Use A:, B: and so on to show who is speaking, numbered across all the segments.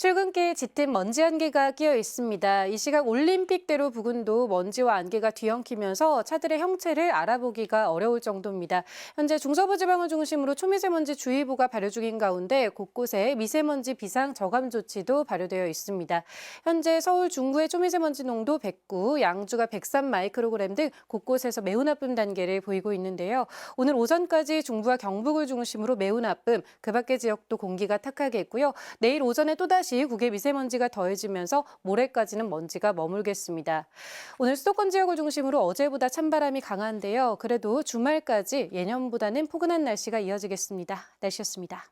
A: 출근길 짙은 먼지 안개가 끼어 있습니다. 이 시각 올림픽대로 부근도 먼지와 안개가 뒤엉키면서 차들의 형체를 알아보기가 어려울 정도입니다. 현재 중서부 지방을 중심으로 초미세먼지 주의보가 발효 중인 가운데 곳곳에 미세먼지 비상 저감 조치도 발효되어 있습니다. 현재 서울 중구의 초미세먼지 농도 109, 양주가 103 마이크로그램 등 곳곳에서 매우 나쁨 단계를 보이고 있는데요. 오늘 오전까지 중부와 경북을 중심으로 매우 나쁨, 그 밖의 지역도 공기가 탁하겠고요. 내일 오전에 또다시 국외 미세먼지가 더해지면서 모레까지는 먼지가 머물겠습니다. 오늘 수도권 지역을 중심으로 어제보다 찬바람이 강한데요. 그래도 주말까지 예년보다는 포근한 날씨가 이어지겠습니다. 날씨였습니다.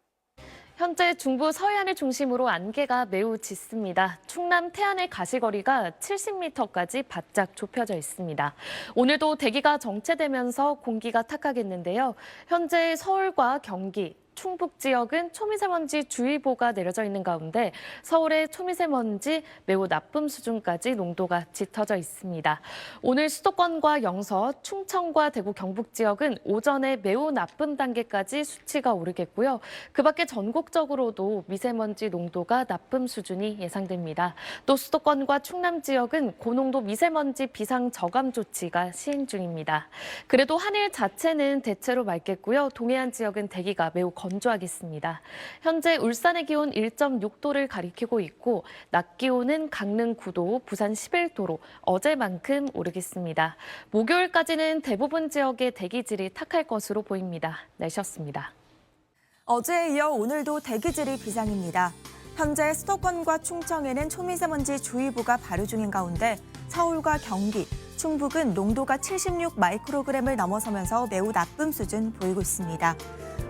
B: 현재 중부 서해안을 중심으로 안개가 매우 짙습니다. 충남 태안의 가시거리가 70m까지 바짝 좁혀져 있습니다. 오늘도 대기가 정체되면서 공기가 탁하겠는데요. 현재 서울과 경기, 충북 지역은 초미세먼지 주의보가 내려져 있는 가운데 서울의 초미세먼지 매우 나쁨 수준까지 농도가 짙어져 있습니다. 오늘 수도권과 영서, 충청과 대구, 경북 지역은 오전에 매우 나쁨 단계까지 수치가 오르겠고요. 그 밖에 전국적으로도 미세먼지 농도가 나쁨 수준이 예상됩니다. 또 수도권과 충남 지역은 고농도 미세먼지 비상 저감 조치가 시행 중입니다. 그래도 하늘 자체는 대체로 맑겠고요. 동해안 지역은 대기가 매우 건조하겠습니다. 현재 울산의 기온 1.6도를 가리키고 있고 낮 기온은 강릉 9도, 부산 11도로 어제만큼 오르겠습니다. 목요일까지는 대부분 지역의 대기질이 탁할 것으로 보입니다. 날씨였습니다.
C: 어제에 이어 오늘도 대기질이 비상입니다. 현재 수도권과 충청에는 초미세먼지 주의보가 발효 중인 가운데 서울과 경기, 충북은 농도가 76 마이크로그램을 넘어서면서 매우 나쁨 수준 보이고 있습니다.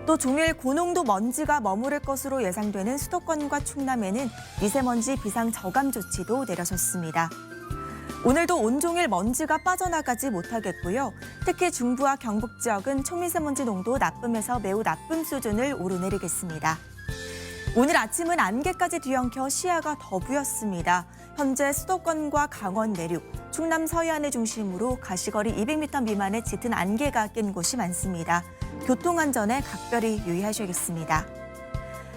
C: 또 종일 고농도 먼지가 머무를 것으로 예상되는 수도권과 충남에는 미세먼지 비상 저감 조치도 내려졌습니다. 오늘도 온종일 먼지가 빠져나가지 못하겠고요. 특히 중부와 경북 지역은 초미세먼지 농도 나쁨에서 매우 나쁨 수준을 오르내리겠습니다. 오늘 아침은 안개까지 뒤엉켜 시야가 더 부였습니다. 현재 수도권과 강원 내륙, 충남 서해안을 중심으로 가시거리 200m 미만의 짙은 안개가 낀 곳이 많습니다. 교통안전에 각별히 유의하셔야겠습니다.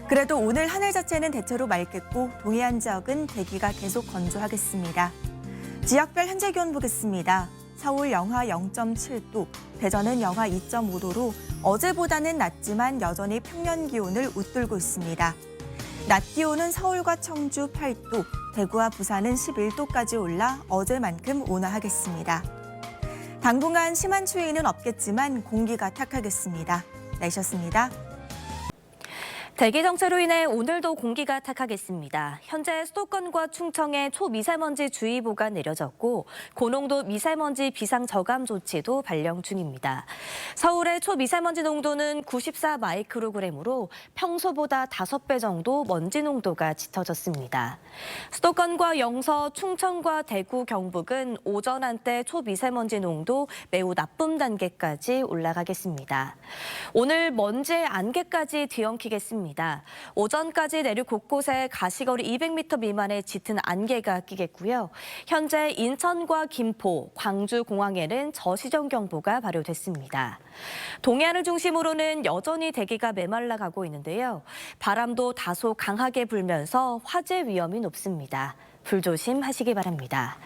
C: 그래도 오늘 하늘 자체는 대체로 맑겠고 동해안 지역은 대기가 계속 건조하겠습니다. 지역별 현재 기온 보겠습니다. 서울 영하 0.7도, 대전은 영하 2.5도로 어제보다는 낮지만 여전히 평년 기온을 웃돌고 있습니다. 낮 기온은 서울과 청주 8도, 대구와 부산은 11도까지 올라 어제만큼 온화하겠습니다. 당분간 심한 추위는 없겠지만 공기가 탁하겠습니다. 날씨였습니다.
D: 대기 정체로 인해 오늘도 공기가 탁하겠습니다. 현재 수도권과 충청에 초미세먼지 주의보가 내려졌고 고농도 미세먼지 비상 저감 조치도 발령 중입니다. 서울의 초미세먼지 농도는 94 마이크로그램으로 평소보다 5배 정도 먼지 농도가 짙어졌습니다. 수도권과 영서, 충청과 대구, 경북은 오전 한때 초미세먼지 농도 매우 나쁨 단계까지 올라가겠습니다. 오늘 먼지의 안개까지 뒤엉키겠습니다. 오전까지 내륙 곳곳에 가시거리 200m 미만의 짙은 안개가 끼겠고요. 현재 인천과 김포, 광주 공항에는 저시정경보가 발효됐습니다. 동해안을 중심으로는 여전히 대기가 메말라 가고 있는데요. 바람도 다소 강하게 불면서 화재 위험이 높습니다. 불조심하시기 바랍니다.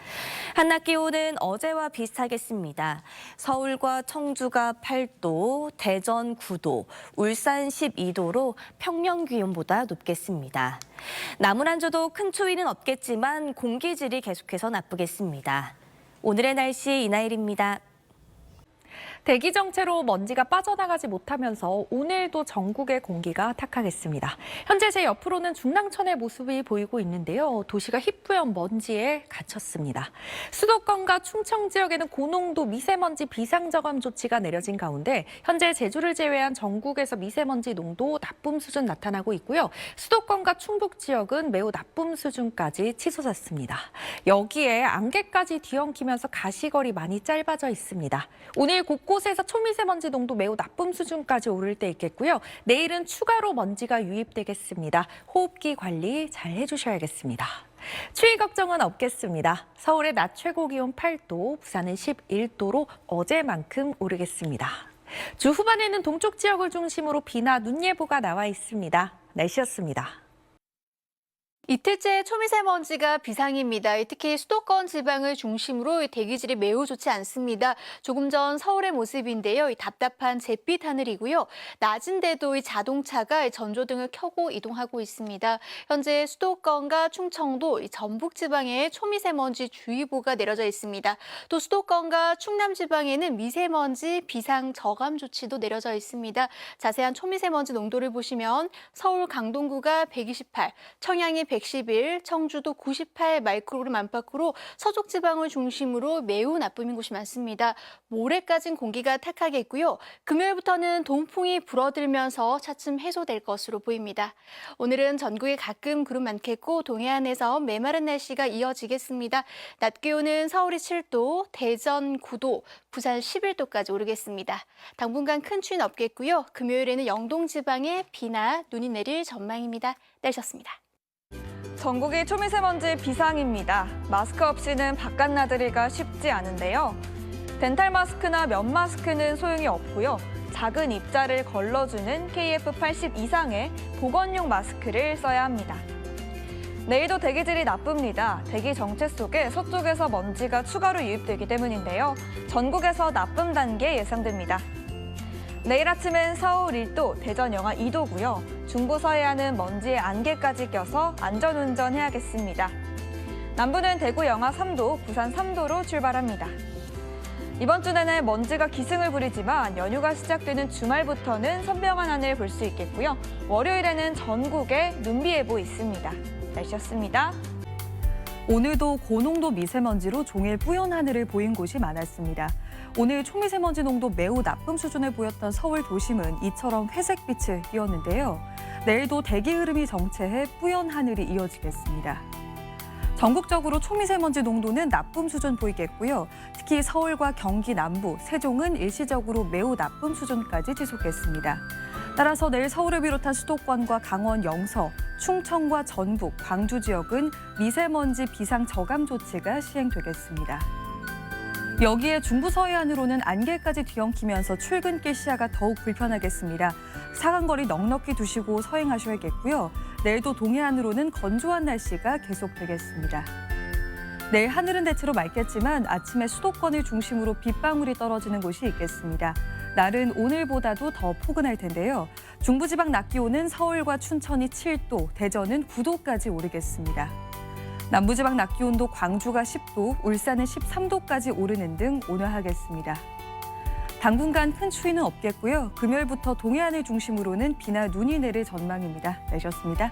D: 한낮 기온은 어제와 비슷하겠습니다. 서울과 청주가 8도, 대전 9도, 울산 12도로 평년 기온보다 높겠습니다. 남은 한 주도 큰 추위는 없겠지만 공기질이 계속해서 나쁘겠습니다. 오늘의 날씨 이나일입니다.
E: 대기 정체로 먼지가 빠져나가지 못하면서 오늘도 전국의 공기가 탁하겠습니다. 현재 제 옆으로는 중랑천의 모습이 보이고 있는데요. 도시가 희뿌연 먼지에 갇혔습니다. 수도권과 충청 지역에는 고농도 미세먼지 비상저감 조치가 내려진 가운데 현재 제주를 제외한 전국에서 미세먼지 농도 나쁨 수준 나타나고 있고요. 수도권과 충북 지역은 매우 나쁨 수준까지 치솟았습니다. 여기에 안개까지 뒤엉키면서 가시거리 많이 짧아져 있습니다. 오늘 곳곳에서 초미세먼지 농도 매우 나쁨 수준까지 오를 때 있겠고요. 내일은 추가로 먼지가 유입되겠습니다. 호흡기 관리 잘 해주셔야겠습니다. 추위 걱정은 없겠습니다. 서울의 낮 최고 기온 8도, 부산은 11도로 어제만큼 오르겠습니다. 주 후반에는 동쪽 지역을 중심으로 비나 눈 예보가 나와 있습니다. 날씨였습니다.
F: 이틀째 초미세먼지가 비상입니다. 특히 수도권 지방을 중심으로 대기질이 매우 좋지 않습니다. 조금 전 서울의 모습인데요. 답답한 잿빛 하늘이고요. 낮인데도 자동차가 전조등을 켜고 이동하고 있습니다. 현재 수도권과 충청도, 전북 지방에 초미세먼지 주의보가 내려져 있습니다. 또 수도권과 충남 지방에는 미세먼지 비상 저감 조치도 내려져 있습니다. 자세한 초미세먼지 농도를 보시면 서울 강동구가 128, 청양이 111, 청주도 98 마이크로그램 안팎으로 서쪽 지방을 중심으로 매우 나쁨인 곳이 많습니다. 모레까지는 공기가 탁하겠고요. 금요일부터는 동풍이 불어들면서 차츰 해소될 것으로 보입니다. 오늘은 전국에 가끔 구름 많겠고 동해안에서 메마른 날씨가 이어지겠습니다. 낮 기온은 서울이 7도, 대전 9도, 부산 11도까지 오르겠습니다. 당분간 큰 추위는 없겠고요. 금요일에는 영동 지방에 비나 눈이 내릴 전망입니다. 날씨였습니다.
C: 전국이 초미세먼지 비상입니다. 마스크 없이는 바깥 나들이가 쉽지 않은데요. 덴탈 마스크나 면 마스크는 소용이 없고요. 작은 입자를 걸러주는 KF80 이상의 보건용 마스크를 써야 합니다. 내일도 대기질이 나쁩니다. 대기 정체 속에 서쪽에서 먼지가 추가로 유입되기 때문인데요. 전국에서 나쁨 단계 예상됩니다. 내일 아침엔 서울 1도, 대전 영하 2도고요. 중부 서해안은 먼지에 안개까지 껴서 안전운전해야겠습니다. 남부는 대구 영하 3도, 부산 3도로 출발합니다. 이번 주 내내 먼지가 기승을 부리지만 연휴가 시작되는 주말부터는 선명한 하늘 볼 수 있겠고요. 월요일에는 전국에 눈비 예보 있습니다. 날씨였습니다.
G: 오늘도 고농도 미세먼지로 종일 뿌연 하늘을 보인 곳이 많았습니다. 오늘 초미세먼지 농도 매우 나쁨 수준을 보였던 서울 도심은 이처럼 회색빛을 띄었는데요. 내일도 대기 흐름이 정체해 뿌연 하늘이 이어지겠습니다. 전국적으로 초미세먼지 농도는 나쁨 수준 보이겠고요. 특히 서울과 경기 남부, 세종은 일시적으로 매우 나쁨 수준까지 지속했습니다. 따라서 내일 서울을 비롯한 수도권과 강원 영서, 충청과 전북, 광주 지역은 미세먼지 비상 저감 조치가 시행되겠습니다. 여기에 중부 서해안으로는 안개까지 뒤엉키면서 출근길 시야가 더욱 불편하겠습니다. 사간거리 넉넉히 두시고 서행하셔야겠고요. 내일도 동해안으로는 건조한 날씨가 계속되겠습니다. 내일 하늘은 대체로 맑겠지만 아침에 수도권을 중심으로 빗방울이 떨어지는 곳이 있겠습니다. 날은 오늘보다도 더 포근할 텐데요. 중부지방 낮 기온은 서울과 춘천이 7도, 대전은 9도까지 오르겠습니다. 남부지방 낮 기온도 광주가 10도, 울산은 13도까지 오르는 등 온화하겠습니다. 당분간 큰 추위는 없겠고요. 금요일부터 동해안을 중심으로는 비나 눈이 내릴 전망입니다. 날씨였습니다.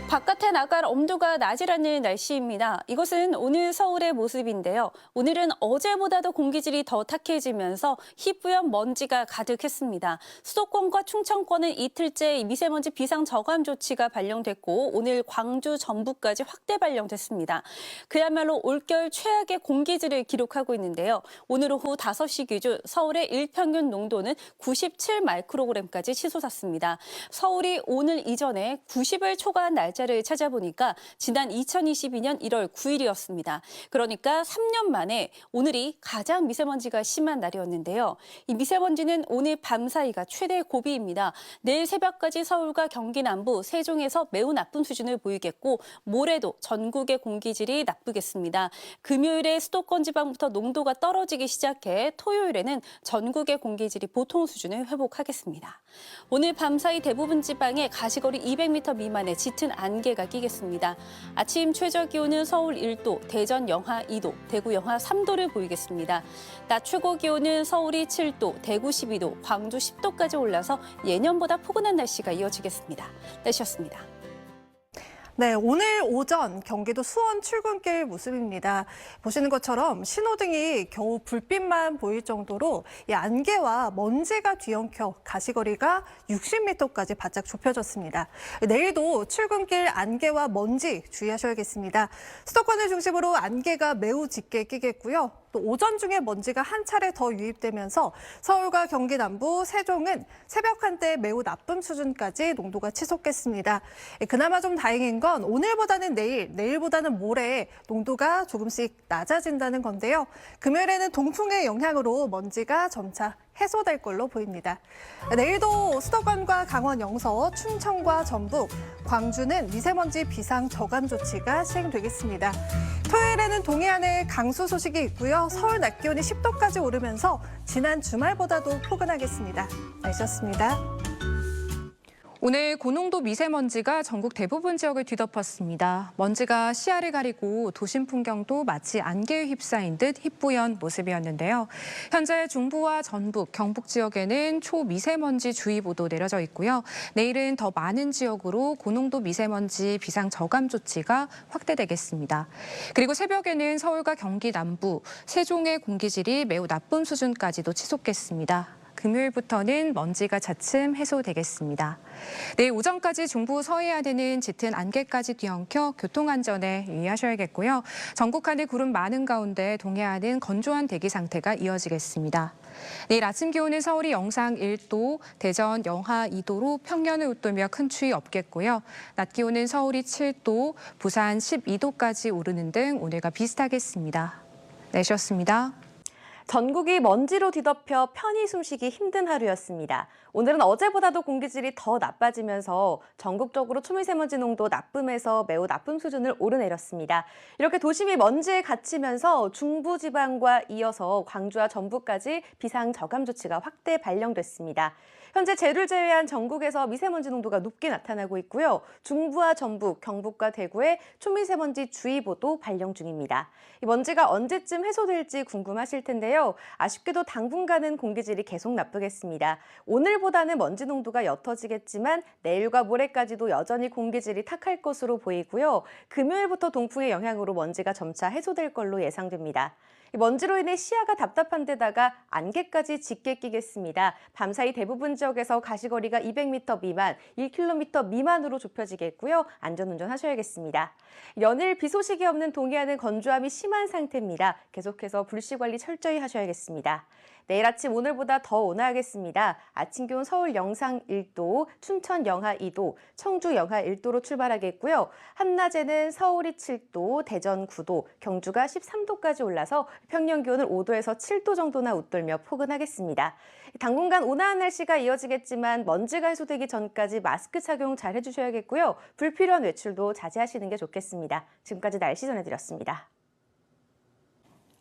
A: 바깥에 나갈 엄두가 나질 않는 날씨입니다. 이것은 오늘 서울의 모습인데요. 오늘은 어제보다도 공기질이 더 탁해지면서 희뿌연 먼지가 가득했습니다. 수도권과 충청권은 이틀째 미세먼지 비상 저감 조치가 발령됐고 오늘 광주, 전북까지 확대 발령됐습니다. 그야말로 올겨울 최악의 공기질을 기록하고 있는데요. 오늘 오후 5시 기준 서울의 일평균 농도는 97 마이크로그램까지 치솟았습니다. 서울이 오늘 이전에 90을 초과한 날짜를 찾아보니까 지난 2022년 1월 9일이었습니다. 그러니까 3년 만에 오늘이 가장 미세먼지가 심한 날이었는데요. 이 미세먼지는 오늘 밤 사이가 최대 고비입니다. 내일 새벽까지 서울과 경기 남부, 세종에서 매우 나쁜 수준을 보이겠고 모레도 전국의 공기질이 나쁘겠습니다. 금요일에 수도권 지방부터 농도가 떨어지기 시작해 토요일에는 전국의 공기질이 보통 수준을 회복하겠습니다. 오늘 밤 사이 대부분 지방에 가시거리 200m 미만의 짙은 안개가 끼겠습니다. 아침 최저 기온은 서울 1도, 대전 영하 2도, 대구 영하 3도를 보이겠습니다. 낮 최고 기온은 서울이 7도, 대구 12도, 광주 10도까지 올라서 예년보다 포근한 날씨가 이어지겠습니다. 날씨였습니다.
H: 네, 오늘 오전 경기도 수원 출근길 모습입니다. 보시는 것처럼 신호등이 겨우 불빛만 보일 정도로 이 안개와 먼지가 뒤엉켜 가시거리가 60m까지 바짝 좁혀졌습니다. 내일도 출근길 안개와 먼지 주의하셔야겠습니다. 수도권을 중심으로 안개가 매우 짙게 끼겠고요. 또 오전 중에 먼지가 한 차례 더 유입되면서 서울과 경기 남부, 세종은 새벽 한때 매우 나쁨 수준까지 농도가 치솟겠습니다. 그나마 좀 다행인 건 건 오늘보다는 내일, 내일보다는 모레 농도가 조금씩 낮아진다는 건데요. 금요일에는 동풍의 영향으로 먼지가 점차 해소될 걸로 보입니다. 내일도 수도권과 강원 영서, 충청과 전북, 광주는 미세먼지 비상 저감 조치가 시행되겠습니다. 토요일에는 동해안에 강수 소식이 있고요. 서울 낮 기온이 10도까지 오르면서 지난 주말보다도 포근하겠습니다. 날씨였습니다.
I: 오늘 고농도 미세먼지가 전국 대부분 지역을 뒤덮었습니다. 먼지가 시야를 가리고 도심 풍경도 마치 안개에 휩싸인 듯 희뿌연 모습이었는데요. 현재 중부와 전북, 경북 지역에는 초미세먼지 주의보도 내려져 있고요. 내일은 더 많은 지역으로 고농도 미세먼지 비상 저감 조치가 확대되겠습니다. 그리고 새벽에는 서울과 경기 남부, 세종의 공기질이 매우 나쁨 수준까지도 치솟겠습니다. 금요일부터는 먼지가 차츰 해소되겠습니다. 내일 오전까지 중부 서해안에는 짙은 안개까지 뒤엉켜 교통안전에 유의하셔야겠고요. 전국 하늘 구름 많은 가운데 동해안은 건조한 대기 상태가 이어지겠습니다. 내일 아침 기온은 서울이 영상 1도, 대전 영하 2도로 평년을 웃돌며 큰 추위 없겠고요. 낮 기온은 서울이 7도, 부산 12도까지 오르는 등 오늘과 비슷하겠습니다. 날씨였습니다.
J: 전국이 먼지로 뒤덮여 편히 숨쉬기 힘든 하루였습니다. 오늘은 어제보다도 공기질이 더 나빠지면서 전국적으로 초미세먼지 농도 나쁨에서 매우 나쁨 수준을 오르내렸습니다. 이렇게 도심이 먼지에 갇히면서 중부지방과 이어서 광주와 전북까지 비상 저감 조치가 확대 발령됐습니다. 현재 제주를 제외한 전국에서 미세먼지 농도가 높게 나타나고 있고요. 중부와 전북, 경북과 대구에 초미세먼지 주의보도 발령 중입니다. 이 먼지가 언제쯤 해소될지 궁금하실 텐데요. 아쉽게도 당분간은 공기질이 계속 나쁘겠습니다. 오늘보다는 먼지 농도가 옅어지겠지만 내일과 모레까지도 여전히 공기질이 탁할 것으로 보이고요. 금요일부터 동풍의 영향으로 먼지가 점차 해소될 걸로 예상됩니다. 먼지로 인해 시야가 답답한 데다가 안개까지 짙게 끼겠습니다. 밤사이 대부분 지역에서 가시거리가 200m 미만, 1km 미만으로 좁혀지겠고요. 안전운전 하셔야겠습니다. 연일 비 소식이 없는 동해안은 건조함이 심한 상태입니다. 계속해서 불씨 관리 철저히 하셔야겠습니다. 내일 아침 오늘보다 더 온화하겠습니다. 아침 기온 서울 영상 1도, 춘천 영하 2도, 청주 영하 1도로 출발하겠고요. 한낮에는 서울이 7도, 대전 9도, 경주가 13도까지 올라서 평년 기온을 5도에서 7도 정도나 웃돌며 포근하겠습니다. 당분간 온화한 날씨가 이어지겠지만 먼지가 해소되기 전까지 마스크 착용 잘 해주셔야겠고요. 불필요한 외출도 자제하시는 게 좋겠습니다. 지금까지 날씨 전해드렸습니다.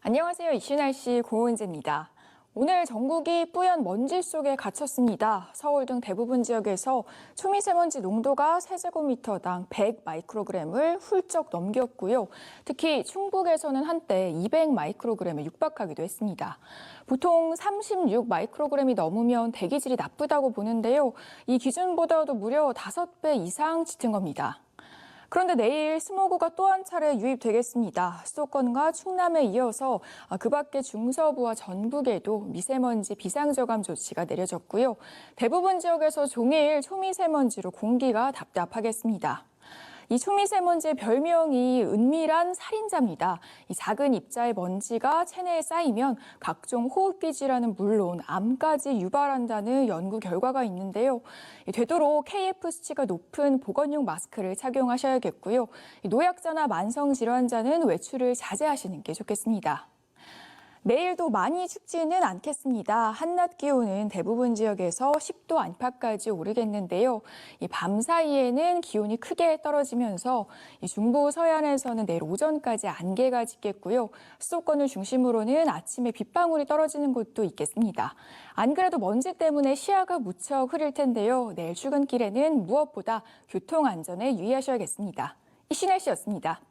K: 안녕하세요. 이슈 날씨 고은재입니다. 오늘 전국이 뿌연 먼지 속에 갇혔습니다. 서울 등 대부분 지역에서 초미세먼지 농도가 세제곱미터당 100 마이크로그램을 훌쩍 넘겼고요. 특히 충북에서는 한때 200 마이크로그램에 육박하기도 했습니다. 보통 36 마이크로그램이 넘으면 대기질이 나쁘다고 보는데요. 이 기준보다도 무려 5배 이상 짙은 겁니다. 그런데 내일 스모그가 또 한 차례 유입되겠습니다. 수도권과 충남에 이어서 그 밖에 중서부와 전북에도 미세먼지 비상저감 조치가 내려졌고요. 대부분 지역에서 종일 초미세먼지로 공기가 답답하겠습니다. 이 초미세먼지의 별명이 은밀한 살인자입니다. 이 작은 입자의 먼지가 체내에 쌓이면 각종 호흡기 질환은 물론 암까지 유발한다는 연구 결과가 있는데요. 되도록 KF 수치가 높은 보건용 마스크를 착용하셔야겠고요. 노약자나 만성질환자는 외출을 자제하시는 게 좋겠습니다. 내일도 많이 춥지는 않겠습니다. 한낮 기온은 대부분 지역에서 10도 안팎까지 오르겠는데요. 밤 사이에는 기온이 크게 떨어지면서 중부 서해안에서는 내일 오전까지 안개가 짙겠고요. 수도권을 중심으로는 아침에 빗방울이 떨어지는 곳도 있겠습니다. 안 그래도 먼지 때문에 시야가 무척 흐릴 텐데요. 내일 출근길에는 무엇보다 교통 안전에 유의하셔야겠습니다. 이슈 날씨였습니다.